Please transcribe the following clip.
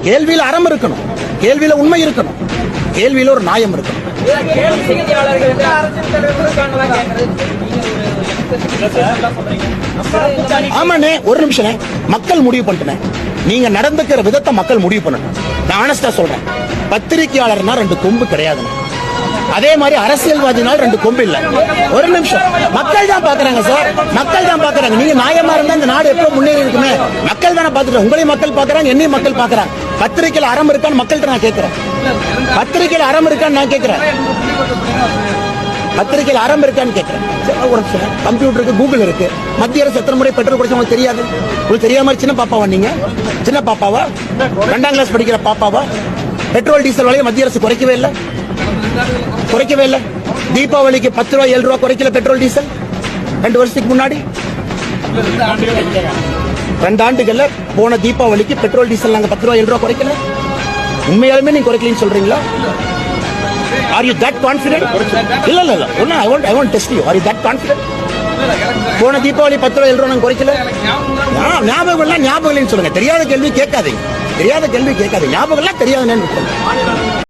கேள்வியில அறம் இருக்கணும், கேள்வியில உண்மை இருக்கணும், கேள்வியில ஒரு நியாயம் இருக்கணும். ஆமாண்ணே, ஒரு நிமிஷம், மக்கள் முடிவு பண்ணிட்டேன். நீங்க நடந்துக்கிற விதத்தை மக்கள் முடிவு பண்ணணும். நான் ஆனஸ்டா சொல்றேன், பத்திரிகையாளர்னா 2 கொம்பு கிடையாதுன்னு. அதே மாதிரி அரசியல்வாதினால் 2 கொம்பு இல்ல. ஒரு நிமிஷம், மக்கள் தான் பாக்குறாங்க சார், மக்கள் தான் பாக்குறாங்க. நீங்க நியாயமா இருந்தா இந்த நாடு எப்போ முன்னேறி இருக்குமே. மக்கள் தானே பாத்துக்கிறாங்க, உங்களையும் மக்கள் பாக்குறாங்க, என்னையும் மக்கள் பாக்குறாங்க. பத்திரிகையில் அறம் இருக்கான்னு மக்கள்கிட்ட நான் கேட்கிறேன். பத்திரிகையில் அறம் இருக்கான்னு நான் கேட்கிறேன். பத்திரிகையில் அறம் இருக்கான்னு கேட்கிறேன். கம்ப்யூட்டருக்கு கூகுள் இருக்கு. மத்திய அரசு எத்தனை முறை பெட்ரோல் குறைச்சு உங்களுக்கு தெரியாது? உங்களுக்கு தெரியாம சின்ன பாப்பாவா நீங்க? சின்ன பாப்பாவா? 2ஆம் கிளாஸ் படிக்கிற பாப்பாவா? பெட்ரோல் டீசல் விலையை மத்திய அரசு குறைக்கவே இல்லை, குறைக்கவே இல்லை. தீபாவளிக்கு 10 ரூபாய் 7 ரூபாய் குறைக்கல பெட்ரோல் டீசல் 2 வருஷத்துக்கு முன்னாடி. 2 ஆண்டுகள்ல போன தீபாவளிக்கு பெட்ரோல் டீசல் நாங்க 10 ரூபாய் 7 ரூபாய் குறைக்கல. உண்மையாலுமே நீங்க குறைக்கலன்னு சொல்றீங்களா? Are you that confident? இல்ல இல்ல இல்ல, I want test you. Are you that confident? போன தீபாவளி 10 ரூபாய் 7 ரூபாய் நாங்க குறைக்கல. ஞாபகம் எல்லாம் ஞாபகம் இல்லைன்னு சொல்லுங்க. தெரியாத கேள்வி கேட்காதீங்க, தெரியாத கேள்வி கேட்காதீங்க. ஞாபகம் எல்லாம் தெரியாதுன்னு